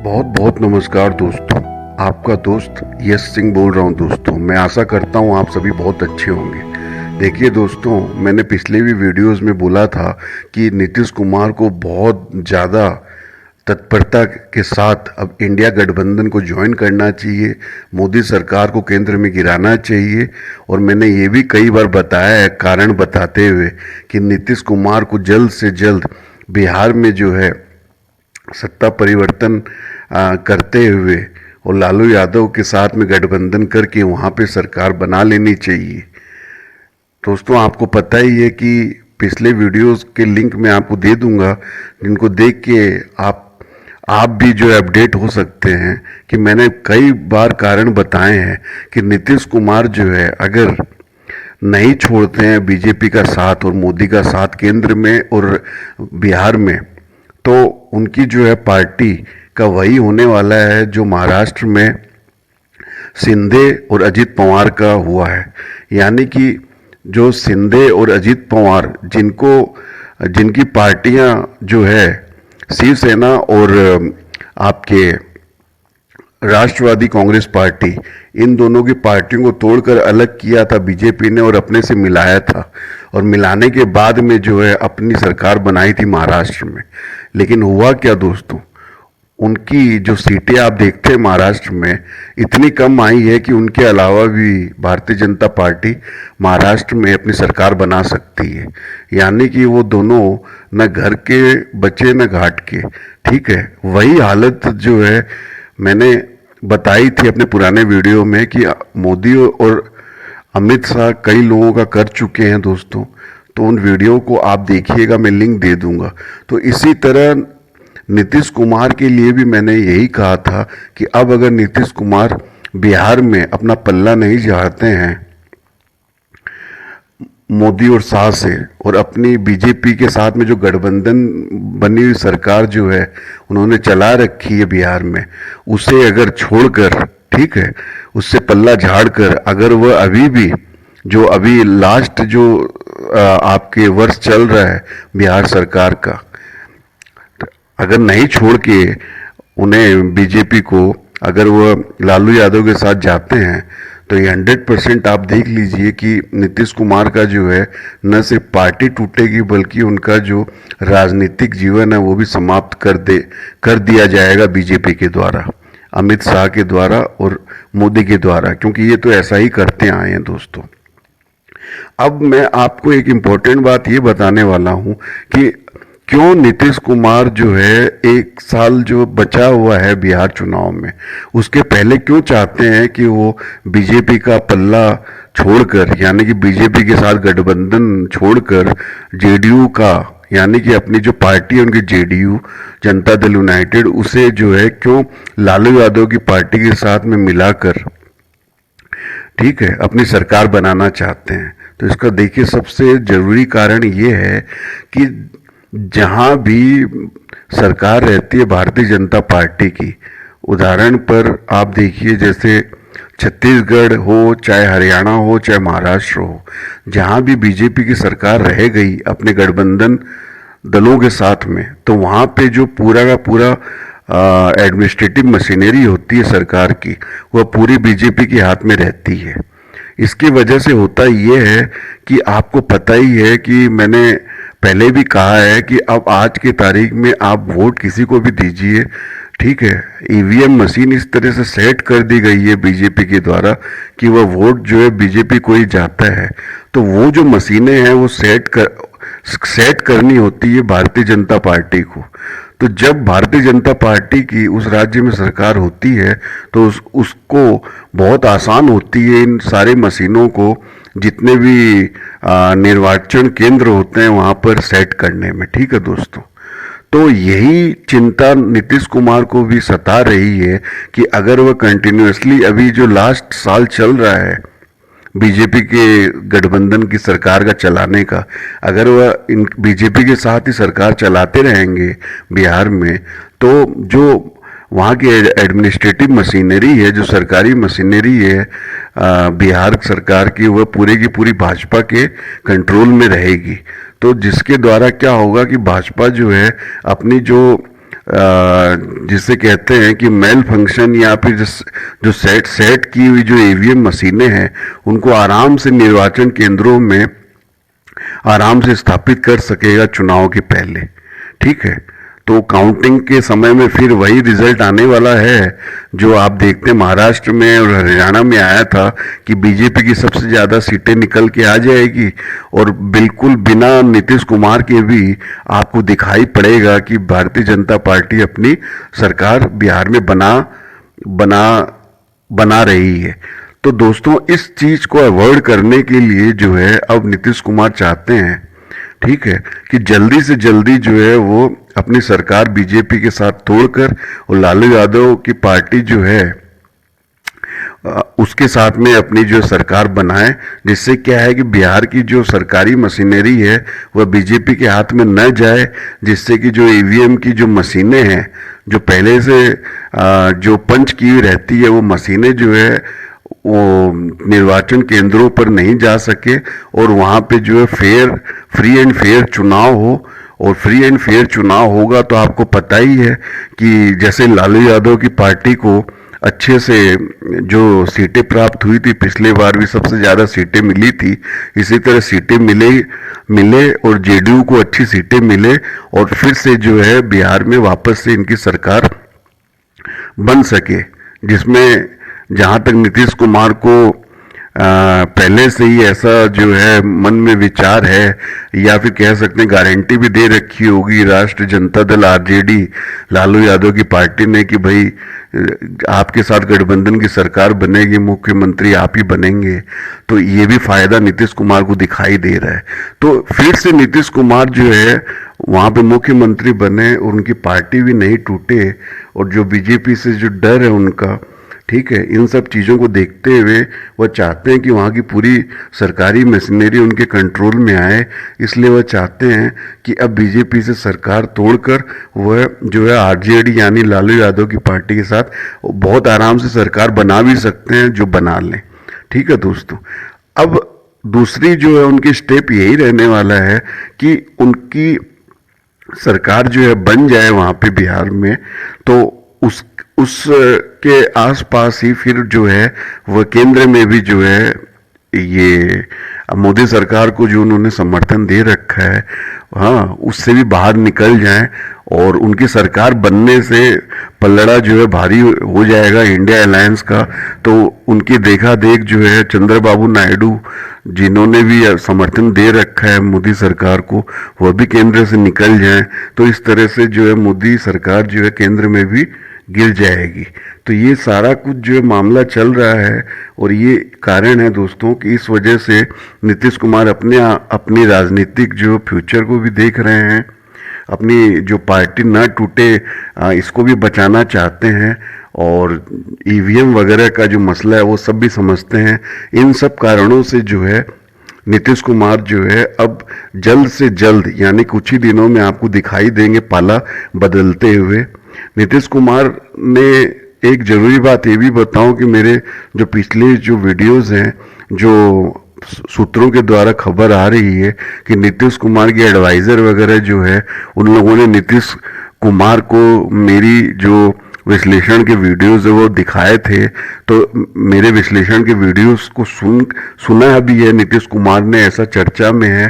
बहुत बहुत नमस्कार दोस्तों। आपका दोस्त यश सिंह बोल रहा हूं दोस्तों। मैं आशा करता हूं आप सभी बहुत अच्छे होंगे। देखिए दोस्तों, मैंने पिछले भी वीडियोस में बोला था कि नीतीश कुमार को बहुत ज़्यादा तत्परता के साथ अब इंडिया गठबंधन को ज्वाइन करना चाहिए, मोदी सरकार को केंद्र में गिराना चाहिए। और मैंने ये भी कई बार बताया है, कारण बताते हुए, कि नीतीश कुमार को जल्द से जल्द बिहार में जो है सत्ता परिवर्तन करते हुए और लालू यादव के साथ में गठबंधन करके वहाँ पे सरकार बना लेनी चाहिए। दोस्तों, आपको पता ही है कि पिछले वीडियोस के लिंक मैं आपको दे दूंगा, जिनको देख के आप भी जो है अपडेट हो सकते हैं कि मैंने कई बार कारण बताए हैं कि नीतीश कुमार जो है अगर नहीं छोड़ते हैं बीजेपी का साथ और मोदी का साथ केंद्र में और बिहार में, तो उनकी जो है पार्टी का वही होने वाला है जो महाराष्ट्र में शिंदे और अजीत पवार का हुआ है। यानी कि जो शिंदे और अजीत पवार जिनकी पार्टियां जो है शिवसेना और आपके राष्ट्रवादी कांग्रेस पार्टी, इन दोनों की पार्टियों को तोड़कर अलग किया था बीजेपी ने और अपने से मिलाया था, और मिलाने के बाद में जो है अपनी सरकार बनाई थी महाराष्ट्र में। लेकिन हुआ क्या दोस्तों, उनकी जो सीटें आप देखते हैं महाराष्ट्र में इतनी कम आई है कि उनके अलावा भी भारतीय जनता पार्टी महाराष्ट्र में अपनी सरकार बना सकती है। यानी कि वो दोनों न घर के बचे न घाट के। ठीक है, वही हालत जो है मैंने बताई थी अपने पुराने वीडियो में कि मोदी और अमित शाह कई लोगों का कर चुके हैं दोस्तों। तो उन वीडियो को आप देखिएगा, मैं लिंक दे दूंगा। तो इसी तरह नीतीश कुमार के लिए भी मैंने यही कहा था कि अब अगर नीतीश कुमार बिहार में अपना पल्ला नहीं झाड़ते हैं मोदी और शाह से, और अपनी बीजेपी के साथ में जो गठबंधन बनी हुई सरकार जो है उन्होंने चला रखी है बिहार में, उसे अगर छोड़कर, ठीक है, उससे पल्ला झाड़कर अगर वह अभी लास्ट जो आपके वर्ष चल रहा है बिहार सरकार का, अगर नहीं छोड़ के उन्हें बीजेपी को अगर वह लालू यादव के साथ जाते हैं, तो ये 100% आप देख लीजिए कि नीतीश कुमार का जो है न सिर्फ पार्टी टूटेगी बल्कि उनका जो राजनीतिक जीवन है वो भी समाप्त कर दिया जाएगा बीजेपी के द्वारा, अमित शाह के द्वारा और मोदी के द्वारा, क्योंकि ये तो ऐसा ही करते आए हैं दोस्तों। अब मैं आपको एक इम्पोर्टेंट बात ये बताने वाला हूं कि क्यों नीतीश कुमार जो है एक साल जो बचा हुआ है बिहार चुनाव में, उसके पहले क्यों चाहते हैं कि वो बीजेपी का पल्ला छोड़कर, यानी कि बीजेपी के साथ गठबंधन छोड़कर जेडीयू का, यानी कि अपनी जो पार्टी है उनकी जेडीयू, जनता दल यूनाइटेड, उसे जो है क्यों लालू यादव की पार्टी के साथ में मिलाकर, ठीक है, अपनी सरकार बनाना चाहते हैं। तो इसका देखिए सबसे जरूरी कारण ये है कि जहां भी सरकार रहती है भारतीय जनता पार्टी की, उदाहरण पर आप देखिए जैसे छत्तीसगढ़ हो, चाहे हरियाणा हो, चाहे महाराष्ट्र हो, जहां भी बीजेपी की सरकार रह गई अपने गठबंधन दलों के साथ में, तो वहां पे जो पूरा का पूरा एडमिनिस्ट्रेटिव मशीनरी होती है सरकार की, वह पूरी बीजेपी के हाथ में रहती है। इसकी वजह से होता यह है कि आपको पता ही है कि मैंने पहले भी कहा है कि अब आज की तारीख में आप वोट किसी को भी दीजिए, ठीक है, ईवीएम मशीन इस तरह से सेट कर दी गई है बीजेपी के द्वारा कि वह वोट जो है बीजेपी को ही जाता है। तो वो जो मशीनें हैं वो सेट करनी होती है भारतीय जनता पार्टी को। तो जब भारतीय जनता पार्टी की उस राज्य में सरकार होती है तो उसको बहुत आसान होती है इन सारे मशीनों को, जितने भी निर्वाचन केंद्र होते हैं वहां पर सेट करने में। ठीक है दोस्तों, तो यही चिंता नीतीश कुमार को भी सता रही है कि अगर वह कंटिन्यूअसली अभी जो लास्ट साल चल रहा है बीजेपी के गठबंधन की सरकार का चलाने का, अगर वह इन बीजेपी के साथ ही सरकार चलाते रहेंगे बिहार में, तो जो वहाँ की एडमिनिस्ट्रेटिव मशीनरी है, जो सरकारी मशीनरी है बिहार सरकार की, वह पूरी की पूरी भाजपा के कंट्रोल में रहेगी। तो जिसके द्वारा क्या होगा कि भाजपा जो है अपनी जो जिसे कहते हैं कि मेल फंक्शन या फिर जो सेट सेट की हुई जो ईवीएम मशीनें हैं उनको आराम से निर्वाचन केंद्रों में आराम से स्थापित कर सकेगा चुनाव के पहले। ठीक है, तो काउंटिंग के समय में फिर वही रिजल्ट आने वाला है जो आप देखते हैं महाराष्ट्र में और हरियाणा में आया था कि बीजेपी की सबसे ज्यादा सीटें निकल के आ जाएगी और बिल्कुल बिना नीतीश कुमार के भी आपको दिखाई पड़ेगा कि भारतीय जनता पार्टी अपनी सरकार बिहार में बना बना रही है। तो दोस्तों, इस चीज को अवॉइड करने के लिए जो है अब नीतीश कुमार चाहते हैं, ठीक है, कि जल्दी से जल्दी जो है वो अपनी सरकार बीजेपी के साथ तोड़कर और लालू यादव की पार्टी जो है उसके साथ में अपनी जो सरकार बनाए, जिससे क्या है कि बिहार की जो सरकारी मशीनरी है वह बीजेपी के हाथ में न जाए, जिससे कि जो ईवीएम की जो मशीनें हैं जो पहले से जो पंच की हुई रहती है वो मशीनें जो है वो निर्वाचन केंद्रों पर नहीं जा सके और वहां पे जो है फ्री एंड फेयर चुनाव हो। और फ्री एंड फेयर चुनाव होगा तो आपको पता ही है कि जैसे लालू यादव की पार्टी को अच्छे से जो सीटें प्राप्त हुई थी, पिछले बार भी सबसे ज्यादा सीटें मिली थी, इसी तरह सीटें मिले और जेडीयू को अच्छी सीटें मिले और फिर से जो है बिहार में वापस से इनकी सरकार बन सके, जिसमें जहां तक नीतीश कुमार को पहले से ही ऐसा जो है मन में विचार है या फिर कह सकते हैं गारंटी भी दे रखी होगी राष्ट्रीय जनता दल आरजेडी लालू यादव की पार्टी ने कि भाई आपके साथ गठबंधन की सरकार बनेगी, मुख्यमंत्री आप ही बनेंगे। तो ये भी फायदा नीतीश कुमार को दिखाई दे रहा है। तो फिर से नीतीश कुमार जो है वहां पे मुख्यमंत्री बने और उनकी पार्टी भी नहीं टूटे और जो बीजेपी से जो डर है उनका, ठीक है, इन सब चीजों को देखते हुए वह चाहते हैं कि वहां की पूरी सरकारी मशीनरी उनके कंट्रोल में आए। इसलिए वह चाहते हैं कि अब बीजेपी से सरकार तोड़कर वह जो है आरजेडी यानी लालू यादव की पार्टी के साथ बहुत आराम से सरकार बना भी सकते हैं, जो बना लें। ठीक है दोस्तों, अब दूसरी जो है उनकी स्टेप यही रहने वाला है कि उनकी सरकार जो है बन जाए वहां पे बिहार में, तो उस के आसपास ही फिर जो है वह केंद्र में भी जो है ये मोदी सरकार को जो उन्होंने समर्थन दे रखा है, हाँ, उससे भी बाहर निकल जाएं और उनकी सरकार बनने से पल्लड़ा जो है भारी हो जाएगा इंडिया अलायंस का। तो उनकी देखा देख जो है चंद्रबाबू नायडू जिन्होंने भी समर्थन दे रखा है मोदी सरकार को, वह भी केंद्र से निकल जाएं। तो इस तरह से जो है मोदी सरकार जो है केंद्र में भी गिर जाएगी। तो ये सारा कुछ जो मामला चल रहा है और ये कारण है दोस्तों कि इस वजह से नीतीश कुमार अपनी राजनीतिक जो फ्यूचर को भी देख रहे हैं, अपनी जो पार्टी न टूटे इसको भी बचाना चाहते हैं और ईवीएम वगैरह का जो मसला है वो सब भी समझते हैं। इन सब कारणों से जो है नीतीश कुमार जो है अब जल्द से जल्द यानी कुछ ही दिनों में आपको दिखाई देंगे पाला बदलते हुए। नीतीश कुमार ने एक जरूरी बात ये भी बताऊं कि मेरे जो पिछले जो वीडियोस हैं, जो सूत्रों के द्वारा खबर आ रही है कि नीतीश कुमार के एडवाइजर वगैरह जो है उन लोगों ने नीतीश कुमार को मेरी जो विश्लेषण के वीडियोस है वो दिखाए थे। तो मेरे विश्लेषण के वीडियोस को सुना भी है नीतीश कुमार ने, ऐसा चर्चा में है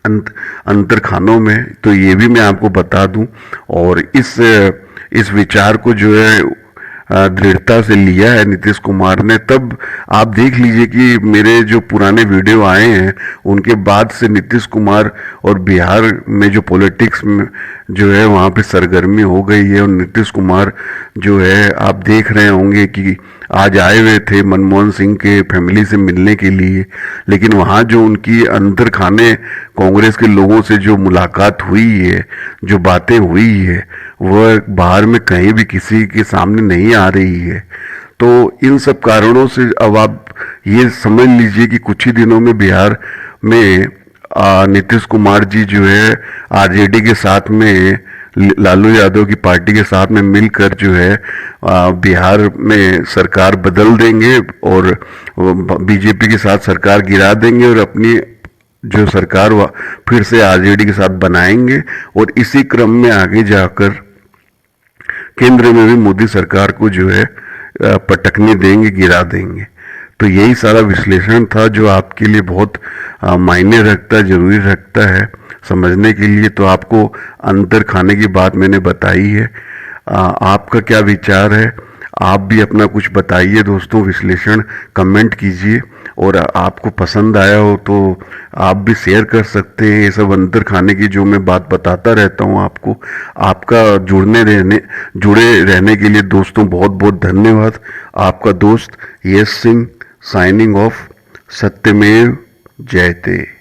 अंतर खानों में। तो ये भी मैं आपको बता दूं और इस विचार को जो है दृढ़ता से लिया है नीतीश कुमार ने। तब आप देख लीजिए कि मेरे जो पुराने वीडियो आए हैं उनके बाद से नीतीश कुमार और बिहार में जो पॉलिटिक्स में जो है वहाँ पे सरगर्मी हो गई है। और नीतीश कुमार जो है आप देख रहे होंगे कि आज आए हुए थे मनमोहन सिंह के फैमिली से मिलने के लिए, लेकिन वहाँ जो उनकी अंदर खाने कांग्रेस के लोगों से जो मुलाकात हुई है, जो बातें हुई है, वह बाहर में कहीं भी किसी के सामने नहीं आ रही है। तो इन सब कारणों से अब आप ये समझ लीजिए कि कुछ ही दिनों में बिहार में नीतीश कुमार जी जो है आरजेडी के साथ में लालू यादव की पार्टी के साथ में मिलकर जो है बिहार में सरकार बदल देंगे और बीजेपी के साथ सरकार गिरा देंगे और अपनी जो सरकार फिर से आरजेडी के साथ बनाएंगे। और इसी क्रम में आगे जाकर केंद्र में भी मोदी सरकार को जो है पटकने देंगे, गिरा देंगे। तो यही सारा विश्लेषण था जो आपके लिए बहुत मायने रखता है, जरूरी रखता है समझने के लिए। तो आपको अंतर खाने की बात मैंने बताई है। आपका क्या विचार है? आप भी अपना कुछ बताइए दोस्तों, विश्लेषण कमेंट कीजिए। और आपको पसंद आया हो तो आप भी शेयर कर सकते हैं। ये सब अंतर खाने की जो मैं बात बताता रहता हूँ आपको। आपका जुड़े रहने के लिए दोस्तों बहुत बहुत धन्यवाद। आपका दोस्त यश सिंह साइनिंग ऑफ। सत्यमेव जयते।